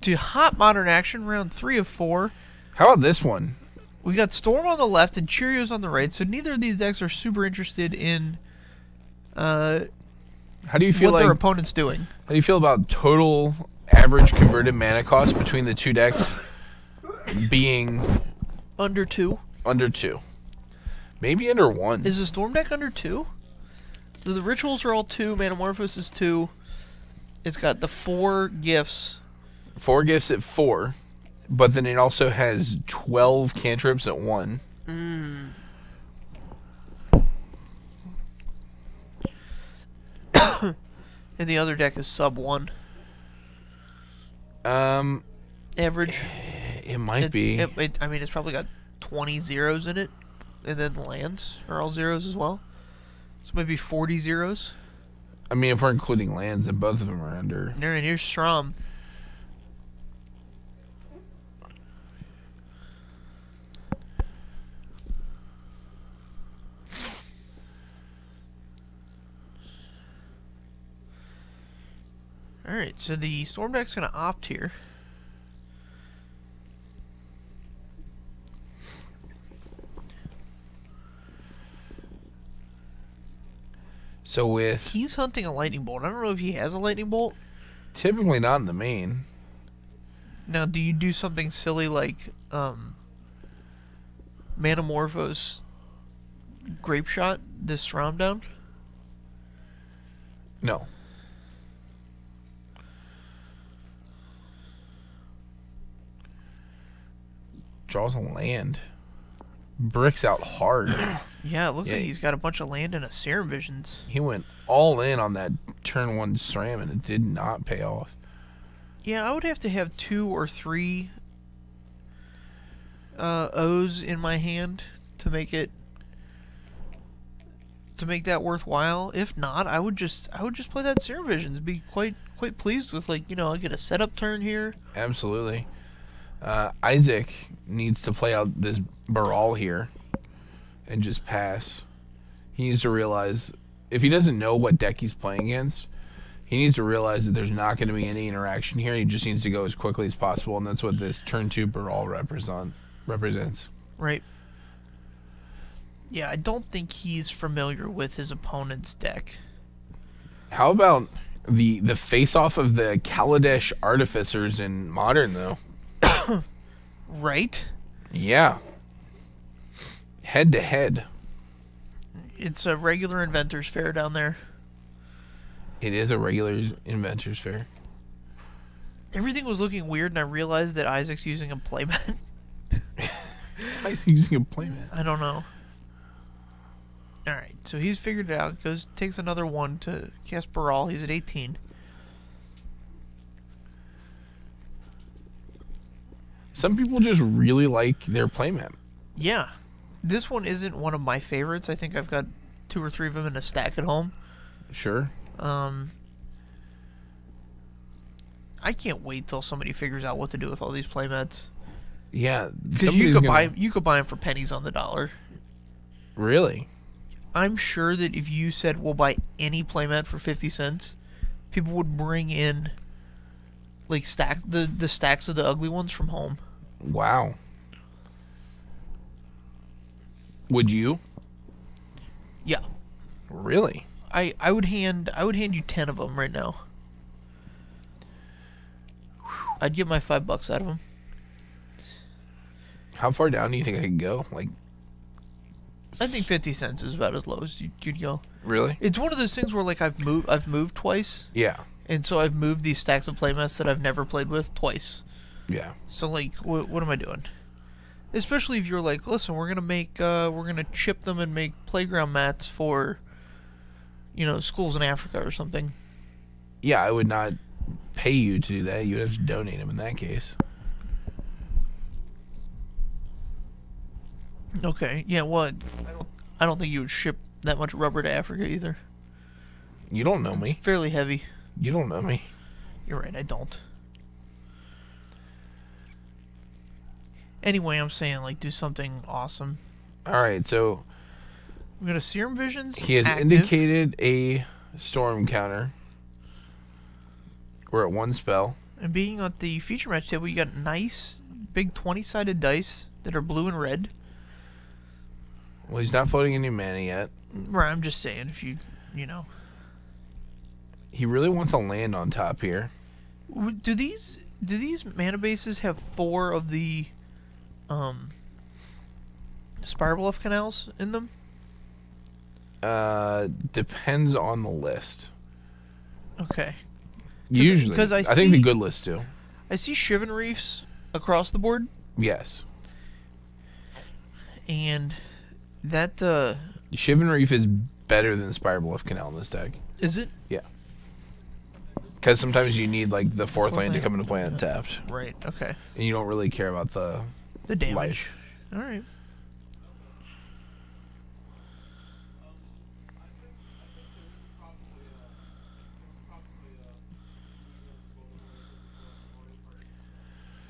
to Hot Modern Action, round 3 of 4. How about this one? We got Storm on the left and Cheerios on the right, so neither of these decks are super interested in How do you feel what like their opponent's doing. How do you feel about total average converted mana cost between the two decks being Under 2. under 2? Maybe under 1. Is the Storm deck under 2? So the Rituals are all 2, Manamorphose is 2. It's got the 4 gifts. 4 gifts at 4, but then it also has 12 cantrips at 1. And the other deck is sub 1. Average. It might be. I mean, it's probably got 20 zeros in it. And then the lands are all zeros as well. So maybe 40 zeros. I mean, if we're including lands, then both of them are under. And here's Shram. Alright, so the Storm deck's going to opt here. So with... He's hunting a Lightning Bolt. I don't know if he has a Lightning Bolt. Typically not in the main. Now, do you do something silly like Manamorphose Grape Shot this round down? No. Draws a land. Bricks out hard. Yeah, it looks like he's got a bunch of land and a Serum Visions. He went all in on that turn 1 SRAM and it did not pay off. Yeah, I would have to have 2 or 3 O's in my hand to make that worthwhile. If not, I would just play that Serum Visions. Be quite pleased with, like, you know, I get a setup turn here. Absolutely. Isaac needs to play out this Baral here and just pass. He needs to realize, if he doesn't know what deck he's playing against, he needs to realize that there's not going to be any interaction here. He just needs to go as quickly as possible, and that's what this turn 2 Baral represents. Right. Yeah, I don't think he's familiar with his opponent's deck. How about the face-off of the Kaladesh Artificers in Modern, though? Right? Yeah. Head-to-head. It's a regular Inventors Fair down there. It is a regular Inventors Fair. Everything was looking weird, and I realized that Isaac's using a playmat. Why is he using a playmat? I don't know. Alright, so he's figured it out. Takes another 1 to cast Baral. He's at 18. Some people just really like their playmat. Yeah. This one isn't one of my favorites. I think I've got 2 or 3 of them in a stack at home. Sure. I can't wait till somebody figures out what to do with all these playmats. Yeah. Because you could buy them for pennies on the dollar. Really? I'm sure that if you said we'll buy any playmat for 50 cents, people would bring in like stacks the stacks of the ugly ones from home. Wow. Would you? Yeah. Really? I would hand you 10 of them right now. I'd get my $5 out of them. How far down do you think I could go? Like, I think 50 cents is about as low as you'd go. really? It's one of those things where like I've moved twice, Yeah. and so I've moved these stacks of playmats that I've never played with twice. Yeah. So like, what am I doing? Especially if you're like, listen, we're gonna chip them and make playground mats for, you know, schools in Africa or something. Yeah, I would not pay you to do that. You would have to donate them in that case. Okay, yeah, well, I don't think you would ship that much rubber to Africa either. You don't know It's me. fairly heavy. You don't know me. You're right, I don't. Anyway, I'm saying, like, do something awesome. Alright, so We got a Serum Visions. he has active. indicated a storm counter. We're at 1 spell. And being at the feature match table, you got nice big 20-sided dice that are blue and red. Well, he's not floating any mana yet. Right, I'm just saying, if you know. He really wants a land on top here. Do these mana bases have 4 of the Spire Bluff canals in them? Depends on the list. Okay. Usually, because I think the good lists do. I see Shivan Reefs across the board, Yes. and that Shivan Reef is better than Spire Bluff Canal in this deck. is it? Yeah. Because sometimes you need like the fourth land to land. come into play untapped, Right. Okay. and you don't really care about the damage. life. All right.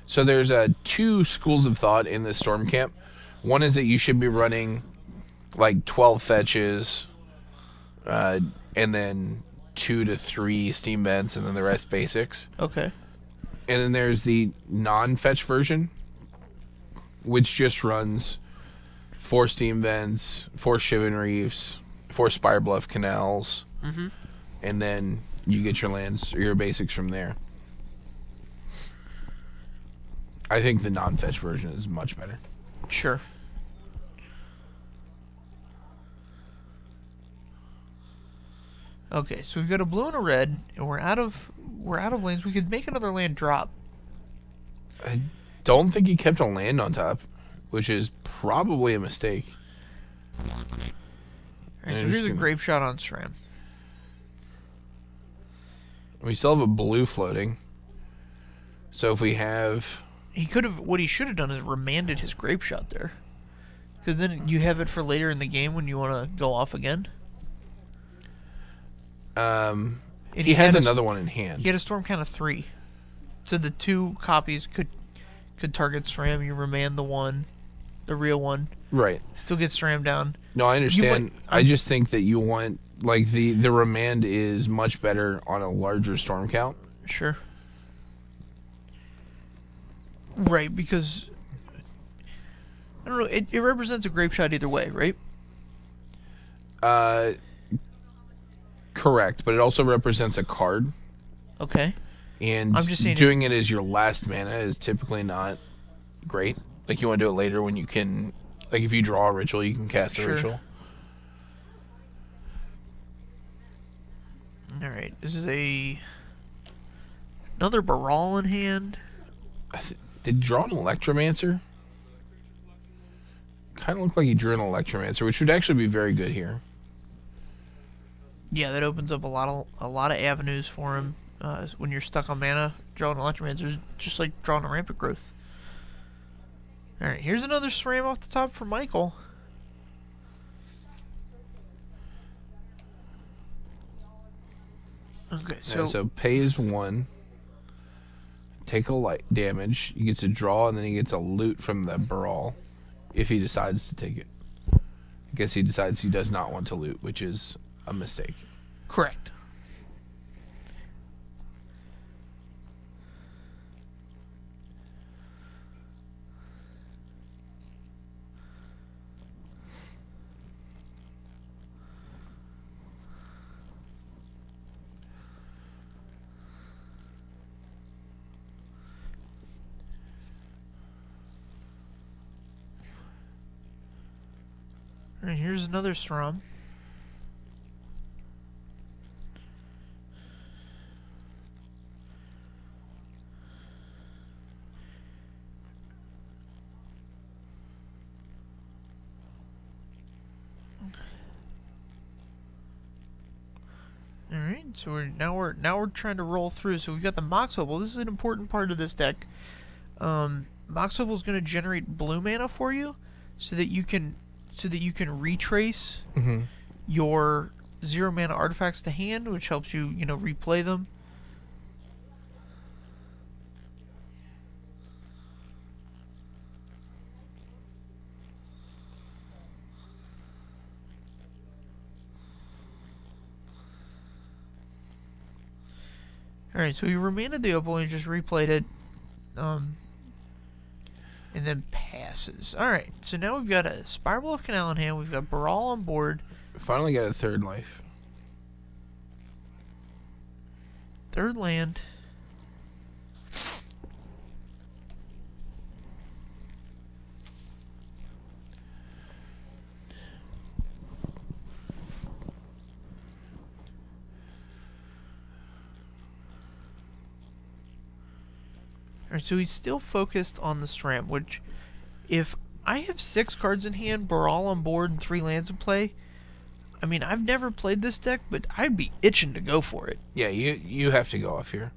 So there's 2 schools of thought in this Storm Camp. One is that you should be running like 12 fetches, and then 2 to 3 steam vents, and then the rest basics. Okay. And then there's the non-fetch version, which just runs 4 steam vents, 4 Shivan Reefs, 4 Spire Bluff canals, and then you get your lands or your basics from there. I think the non-fetch version is much better. Sure. Okay, so we've got a blue and a red, and we're out of lands. We could make another land drop. I don't think he kept a land on top, which is probably a mistake. Alright, so here's a grape shot on SRAM. We still have a blue floating. So if we have... What he should have done is remanded his grape shot there. Because then you have it for later in the game when you want to go off again. He has another one in hand. He had a storm count of 3. So the 2 copies could target SRAM. You remand the real one. Right. Still get SRAM down. No, I understand. I just think that you want... Like, the remand is much better on a larger storm count. Sure. Right, because... I don't know, it represents a grape shot either way, right? Correct, but it also represents a card. Okay. And I'm just saying doing it as your last mana is typically not great. Like, you want to do it later when you can... Like, if you draw a ritual, you can cast a ritual. Alright, this is another Baral in hand. Did he draw an Electromancer? Kind of looked like he drew an Electromancer, which would actually be very good here. Yeah, that opens up a lot of avenues for him. When you're stuck on mana, drawing Electromancer is just like drawing a Rampant Growth. Alright, here's another SRAM off the top for Michael. Okay, so pays 1. Take a light damage. He gets a draw, and then he gets a loot from the Brawl if he decides to take it. I guess he decides he does not want to loot, which is a mistake. Correct. Alright, here's another SRAM. Alright, so we're trying to roll through. So we've got the Mox Opal. This is an important part of this deck. Mox Opal is going to generate blue mana for you, so that you can retrace your 0 mana artifacts to hand, which helps you, replay them. Alright, so he remanded the opal and just replayed it. And then passes. Alright, so now we've got a Spiral of Canal in hand. We've got Baral on board. Finally got a third life. Third land. Alright, so he's still focused on the SRAM, which, if I have 6 cards in hand, Baral on board, and 3 lands in play, I mean, I've never played this deck, but I'd be itching to go for it. Yeah, you have to go off here.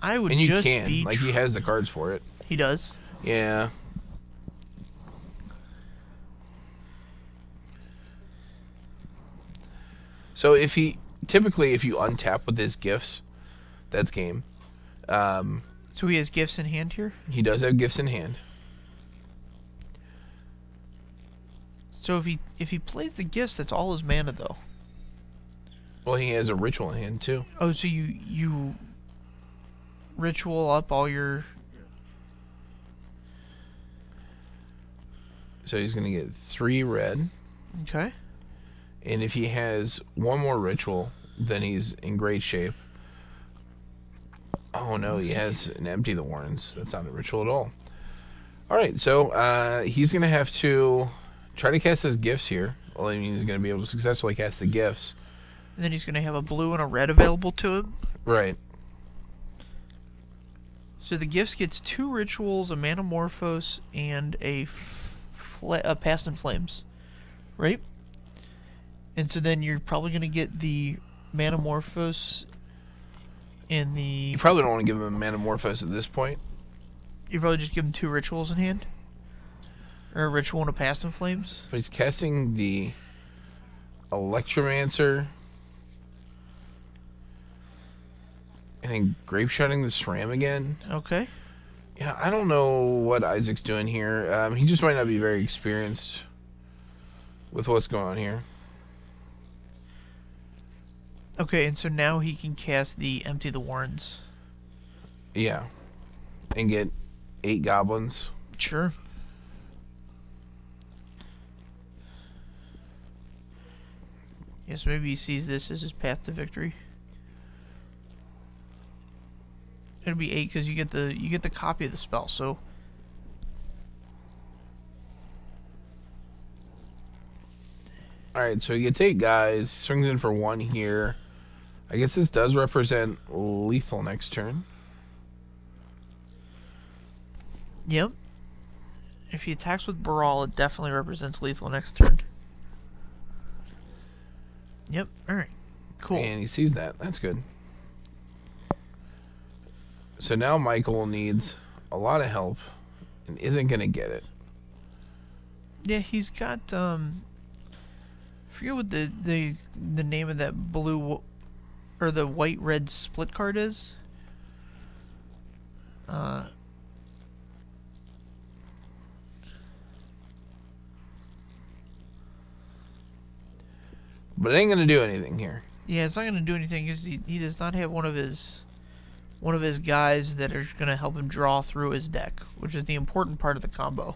I would and you just can. be... Like, he has the cards for it. He does? Yeah. So if he... Typically, if you untap with his gifts, that's game. So he has gifts in hand here? He does have gifts in hand. So if he plays the gifts, that's all his mana, though. Well, he has a ritual in hand, too. Oh, so you ritual up all your... So he's going to get 3 red. Okay. And if he has 1 more ritual, then he's in great shape. Oh, no, he has an Empty the Warrens. That's not a ritual at all. Alright, so he's going to have to try to cast his gifts here. Well, I mean, he's going to be able to successfully cast the gifts. And then he's going to have a blue and a red available to him? Right. So the gifts gets 2 rituals, a Manamorphose, and a Past in Flames. Right? And so then you're probably going to get the Manamorphose and the... You probably don't want to give him a Manamorphose at this point. You probably just give him 2 rituals in hand? Or a ritual and a Past in Flames? But he's casting the Electromancer. And then Grape Shotting the SRAM again. Okay. Yeah, I don't know what Isaac's doing here. He just might not be very experienced with what's going on here. Okay, and so now he can cast the Empty the Warrens. Yeah. And get 8 goblins. Sure. Yes, maybe he sees this as his path to victory. It'll be 8 because you get the copy of the spell. So all right, so he gets 8 guys. Swings in for 1 here. I guess this does represent lethal next turn. Yep. If he attacks with Baral, it definitely represents lethal next turn. Yep. All right. Cool. And he sees that. That's good. So now Michael needs a lot of help and isn't going to get it. Yeah, he's got I forget what the name of that blue or the white red split card is. But it ain't going to do anything here. Yeah, it's not going to do anything because he does not have one of his guys that are going to help him draw through his deck, which is the important part of the combo.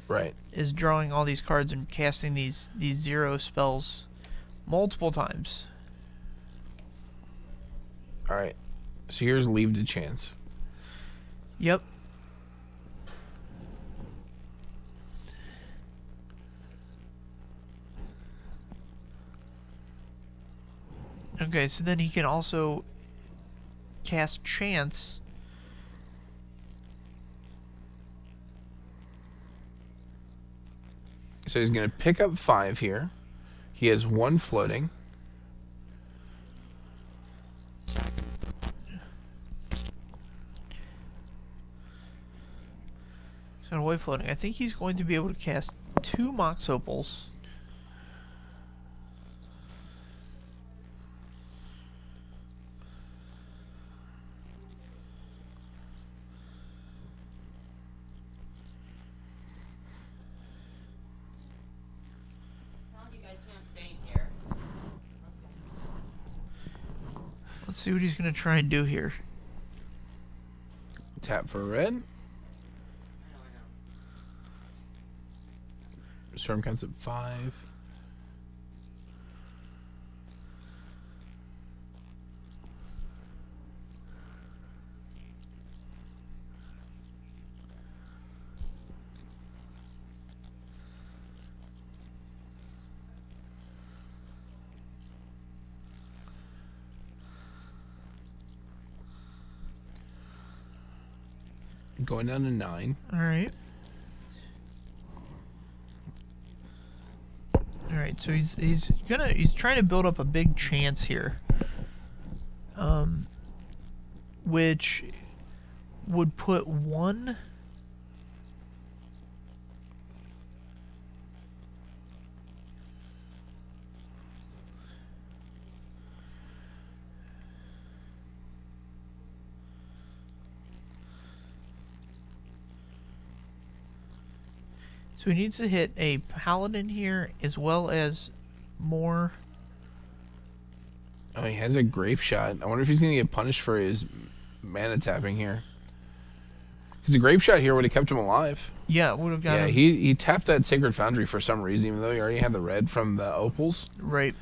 Right. Is drawing all these cards and casting these 0 spells multiple times. All right. So here's Leave to Chance. Yep. Okay, so then he can also cast Chance. So he's going to pick up 5 here. He has 1 floating. So white floating. I think he's going to be able to cast 2 Mox Opals. Let's see what he's gonna try and do here. Tap for red. Storm counts at 5. Going down to 9. Alright. Alright, so he's trying to build up a big chance here. Which would put 1 So he needs to hit a paladin here as well as more. Oh, he has a grape shot. I wonder if he's going to get punished for his mana tapping here. Because a grape shot here would have kept him alive. Yeah, it would have got him. Yeah, he tapped that Sacred Foundry for some reason, even though he already had the red from the opals. Right.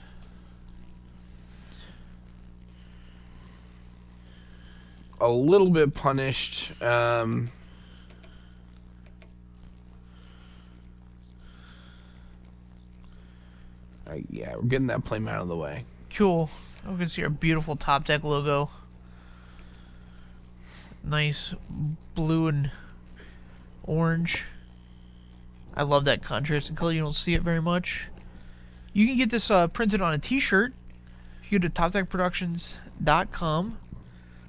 A little bit punished. Yeah, we're getting that plane out of the way. Cool. We can see our beautiful top deck logo. Nice blue and orange. I love that contrast in color. You don't see it very much. You can get this printed on a t-shirt. You go to topdeckproductions.com.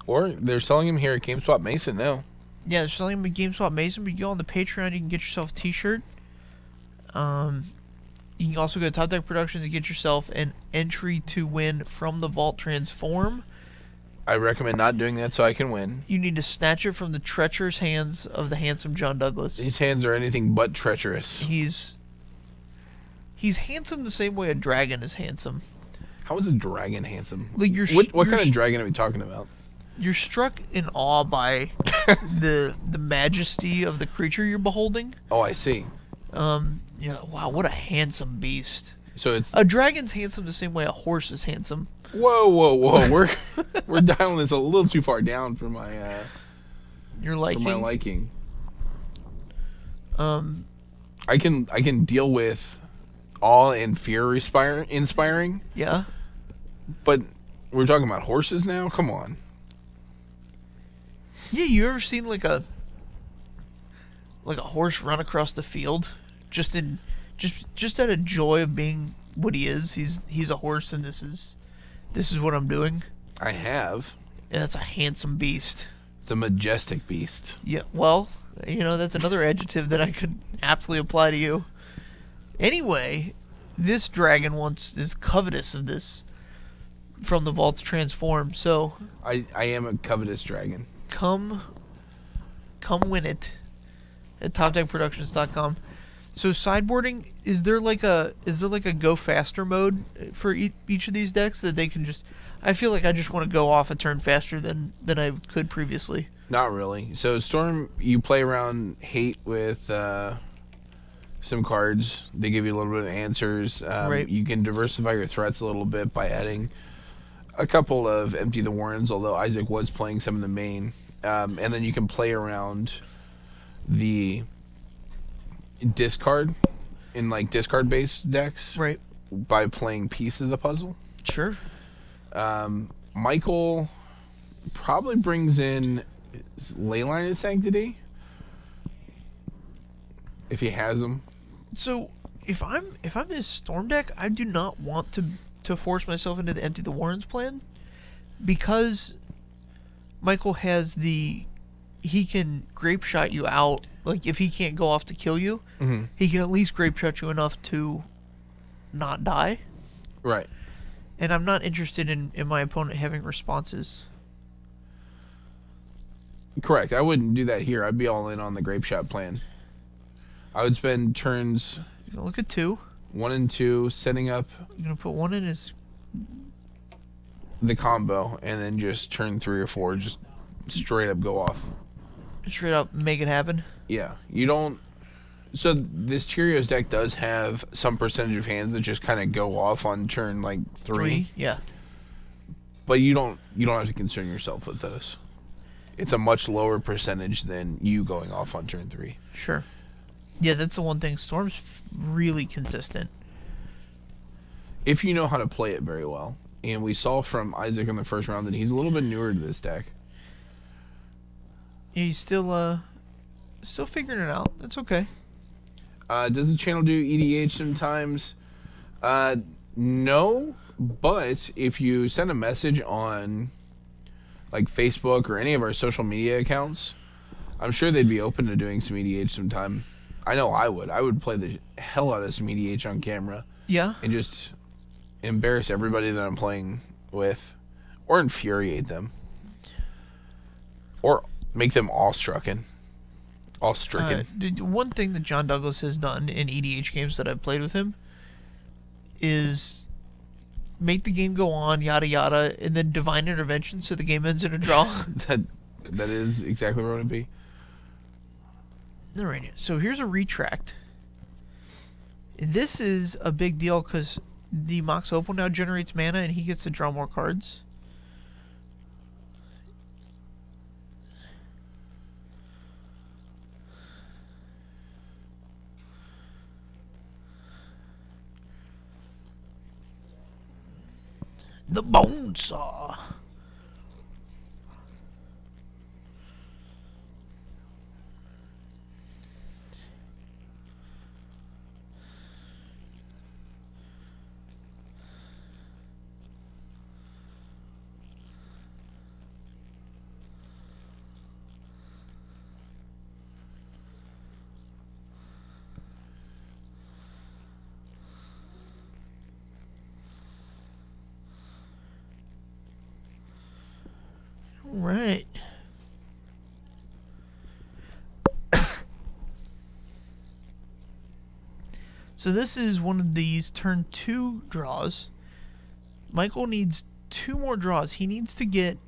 Or they're selling them here at GameSwap Mason now. Yeah, they're selling them at GameSwap Mason, but you go on the Patreon, you can get yourself a t-shirt. You can also go to Top Deck Productions and get yourself an entry to win from the Vault Transform. I recommend not doing that so I can win. You need to snatch it from the treacherous hands of the handsome John Douglas. These hands are anything but treacherous. He's handsome the same way a dragon is handsome. How is a dragon handsome? Like what kind of dragon are we talking about? You're struck in awe by the majesty of the creature you're beholding. Oh, I see. Wow, what a handsome beast. So it's a dragon's handsome the same way a horse is handsome. Whoa! We're dialing this a little too far down for my your liking. For my liking. I can deal with awe and fear inspiring. Yeah. But we're talking about horses now. Come on. Yeah, you ever seen like a horse run across the field, just out of joy of being what he is? He's a horse, and this is what I'm doing. I have. And it's a handsome beast. It's a majestic beast. Yeah. Well, that's another adjective that I could aptly apply to you. Anyway, this dragon is covetous of this from the Vault's Transform. So I am a covetous dragon. Come win it at topdeckproductions.com. So sideboarding, is there like a go faster mode for each of these decks that they can just? I feel like I just want to go off a turn faster than I could previously. Not really. So Storm, you play around hate with some cards. They give you a little bit of answers. Right. You can diversify your threats a little bit by adding a couple of Empty the Warrens, although Isaac was playing some of the main. And then you can play around the discard in like discard-based decks. Right. By playing Piece of the Puzzle. Sure. Michael probably brings in Leyline of Sanctity. If he has them. So if I'm in a Storm deck, I do not want to force myself into the Empty the Warrens plan, because Michael has he can grape shot you out. Like if he can't go off to kill you, he can at least grape shot you enough to not die. Right. And I'm not interested in my opponent having responses. Correct. I wouldn't do that here. I'd be all in on the grape shot plan. I would spend turns. You're gonna look at 2. 1 and 2, setting up. You're gonna put 1 in his the combo and then just turn 3 or 4, just straight up go off. Straight up make it happen. Yeah, you don't. So this Cheerios deck does have some percentage of hands that just kind of go off on turn like 3. Yeah. But you don't have to concern yourself with those. It's a much lower percentage than you going off on turn 3. Sure. Yeah, that's the one thing. Storm's really consistent. If you know how to play it very well. And we saw from Isaac in the first round that he's a little bit newer to this deck. Yeah, he's still figuring it out. That's okay. Does the channel do EDH sometimes? No, but if you send a message on like Facebook or any of our social media accounts, I'm sure they'd be open to doing some EDH sometime. I know I would. I would play the hell out of some EDH on camera. Yeah. And just embarrass everybody that I'm playing with, or infuriate them, or make them awestrucken. One thing that John Douglas has done in EDH games that I've played with him is make the game go on, yada yada, and then divine intervention so the game ends in a draw. that is exactly where it would be. Alright, so here's a retract. This is a big deal because the Mox Opal now generates mana and he gets to draw more cards. The Bone Saw. Right. So this is one of these turn 2 draws. Michael needs 2 more draws. He needs to get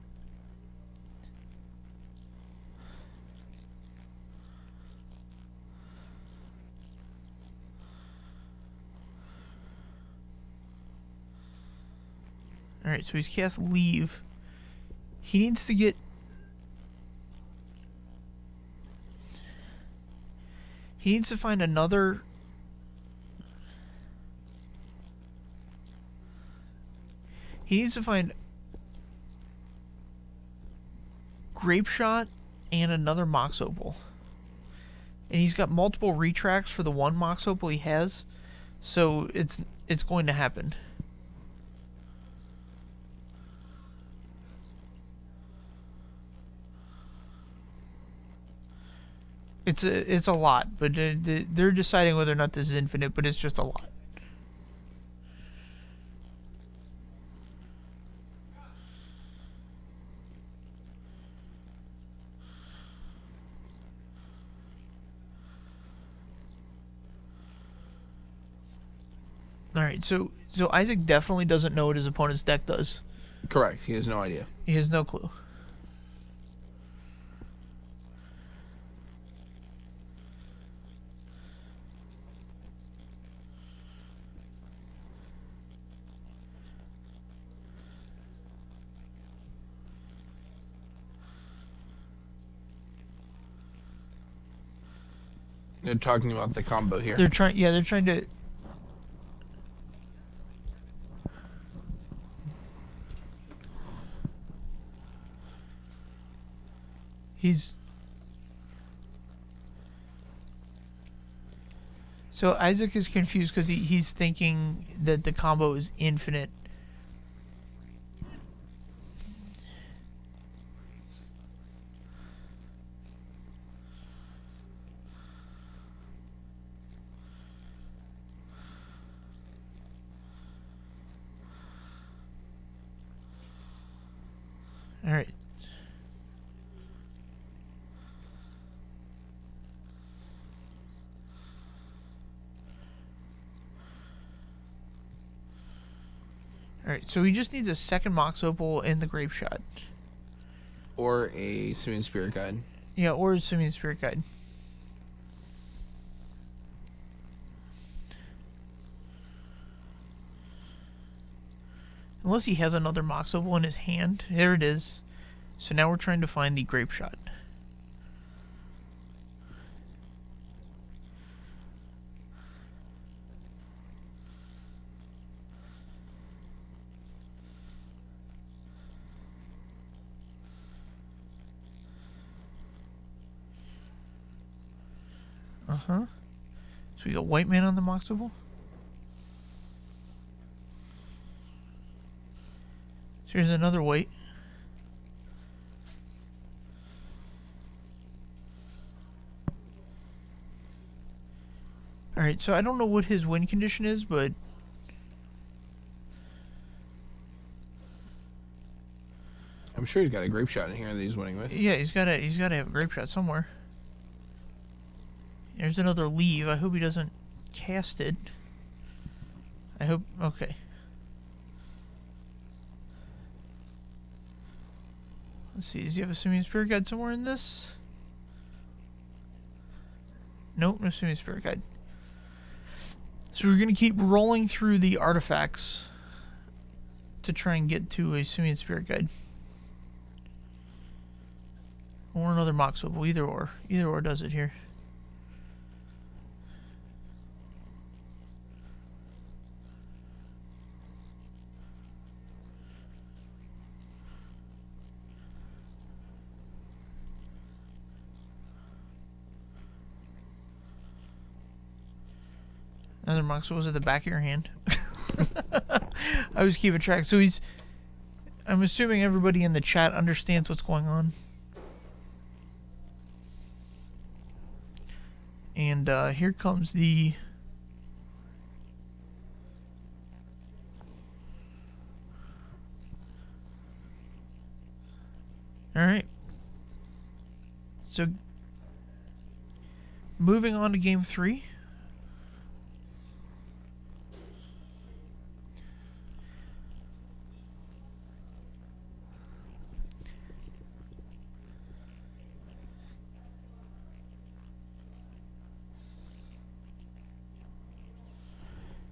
Alright, so he's cast Leave. He needs to get... He needs to find another... He needs to find Grape Shot and another Mox Opal. And he's got multiple retracts for the one Mox Opal he has, so it's going to happen. It's a lot, but they're deciding whether or not this is infinite, but it's just a lot. Alright, so Isaac definitely doesn't know what his opponent's deck does. Correct. He has no idea. He has no clue. They're talking about the combo here. They're trying to... So Isaac is confused because he's thinking that the combo is infinite. All right. Alright, so he just needs a second Mox Opal and the Grape Shot. Or a Simian Spirit Guide. Yeah, or a Simian Spirit Guide. Unless he has another Mox Opal in his hand. There it is. So now we're trying to find the Grape Shot. So we got White Man on the Mox Opal. So here's another white. Alright, so I don't know what his win condition is, but I'm sure he's got a Grape Shot in here that he's winning with. yeah, he's gotta have a Grape Shot somewhere. There's another leave. I hope he doesn't cast it. I hope... Okay. Let's see. Does he have a Simian Spirit Guide somewhere in this? Nope, no Simian Spirit Guide. So we're going to keep rolling through the artifacts to try and get to a Simian Spirit Guide. Or another Mox Opal. Either or. Either or does it here. Another Mox was at the back of your hand. I was keeping track. So I'm assuming everybody in the chat understands what's going on. And here comes the... Alright. So, moving on to game 3.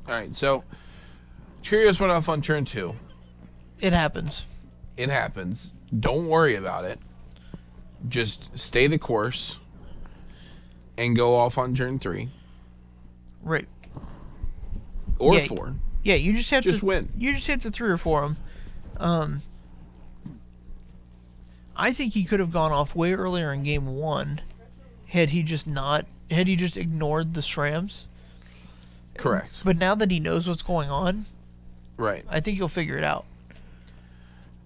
Alright, so Cheerios went off on turn 2. It happens. It happens. Don't worry about it. Just stay the course and go off on turn 3. Right. Or Yeah, 4. Yeah, you just have Just to win. You just have to 3 or 4 them. I think he could have gone off way earlier in game 1 had he just ignored the SRAMs. Correct. But now that he knows what's going on, Right. I think he'll figure it out.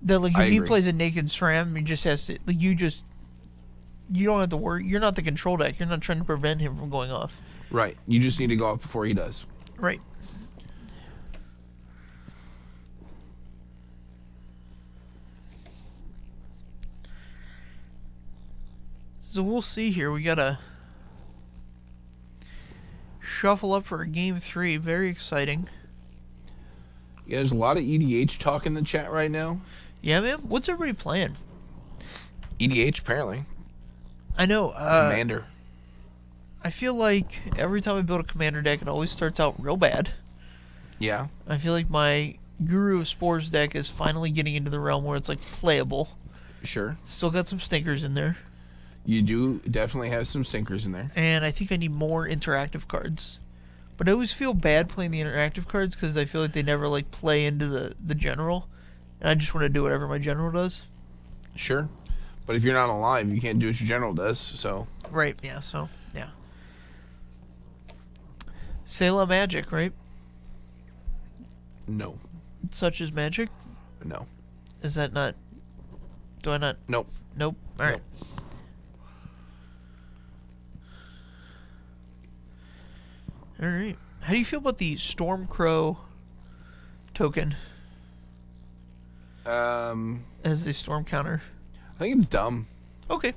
That like I if he agree. plays a naked SRAM, he just has to like you don't have to worry. You're not the control deck. You're not trying to prevent him from going off. Right. You just need to go off before he does. Right. So we'll see here. We gotta shuffle up for game 3. Very exciting. Yeah, there's a lot of EDH talk in the chat right now. Yeah, man. What's everybody playing? EDH, apparently. I know. Commander. I feel like every time I build a commander deck, it always starts out real bad. Yeah. I feel like my Guru of Spores deck is finally getting into the realm where it's like playable. Sure. Still got some stinkers in there. You do definitely have some stinkers in there. And I think I need more interactive cards. But I always feel bad playing the interactive cards because I feel like they never like play into the general. And I just want to do whatever my general does. Sure. But if you're not alive, you can't do what your general does, so... Right, yeah, so, yeah. Sailor Magic, right? No. Such as magic? No. Is that not... Do I not... Nope. Nope. Alright. Alright. How do you feel about the Stormcrow token as the storm counter? I think it's dumb. Okay.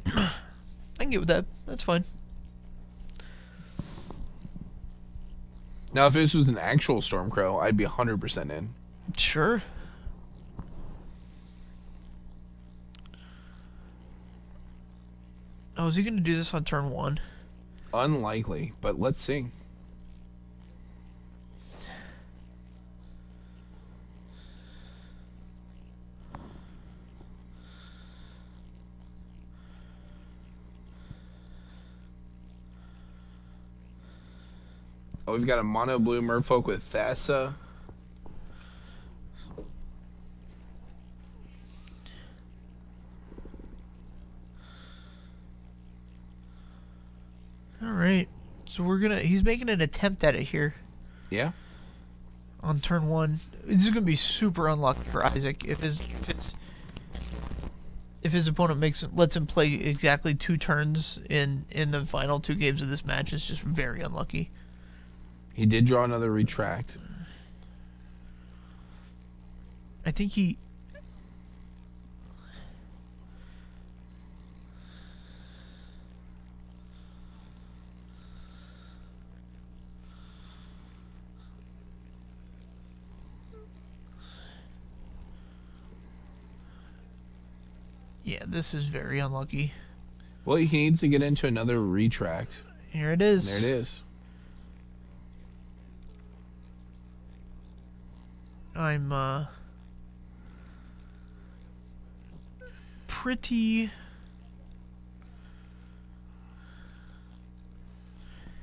I can get with that. That's fine. Now, if this was an actual Stormcrow, I'd be 100% in. Sure. Oh, is he going to do this on turn 1? Unlikely, but let's see. Oh, we've got a mono blue merfolk with Thassa. All right. So he's making an attempt at it here. Yeah. On turn 1. This is going to be super unlucky for Isaac if his opponent lets him play exactly 2 turns in the final 2 games of this match. It's just very unlucky. He did draw another retract. I think he... Yeah, this is very unlucky. Well, he needs to get into another retract. Here it is. There it is. I'm pretty...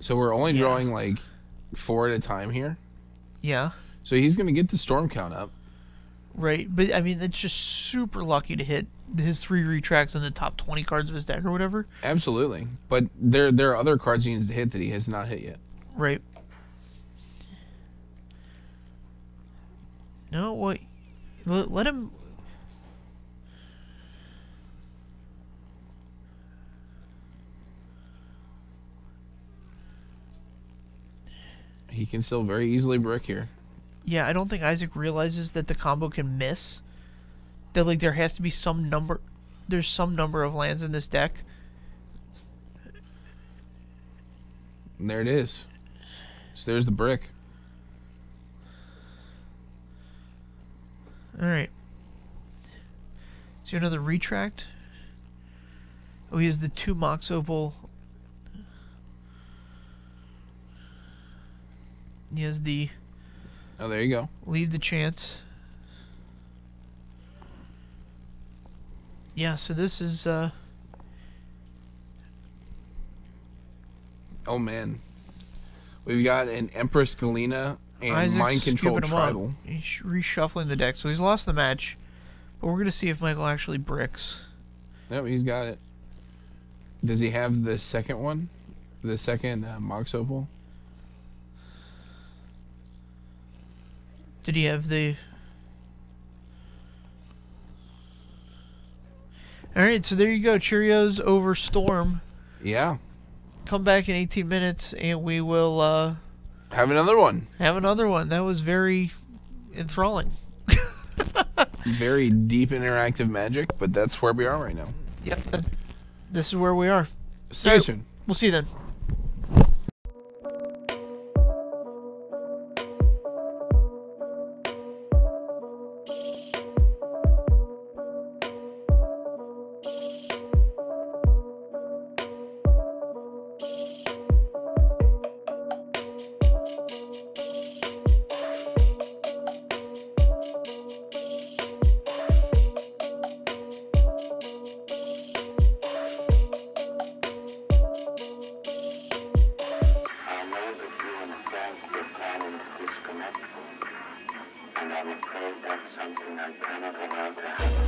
So we're only drawing like 4 at a time here. Yeah. So he's going to get the storm count up. Right, but I mean, it's just super lucky to hit his 3 retracts in the top 20 cards of his deck or whatever. Absolutely. But there are other cards he needs to hit that he has not hit yet. Right. No, what? Let him... He can still very easily brick here. Yeah, I don't think Isaac realizes that the combo can miss. That, like, there has to be some number... There's some number of lands in this deck. And there it is. So there's the brick. Alright. Is there another retract? Oh, he has the 2 Mox Opal. He has the... Oh, there you go. Leave the chance. Yeah, so this is, Oh, man. We've got an Empress Galena and Isaac's Mind Control skipping him Tribal. up. He's reshuffling the deck, so he's lost the match. But we're going to see if Michael actually bricks. Nope, he's got it. Does he have the second one? The second Mox Opal? Did he have the... Alright, so there you go. Cheerios over Storm. Yeah. Come back in 18 minutes, and we will Have another one. have another one. That was very enthralling. Very deep interactive Magic, but that's where we are right now. Yep. This is where we are. See you soon. We'll see you then. And I'm afraid that's something I cannot allow to happen.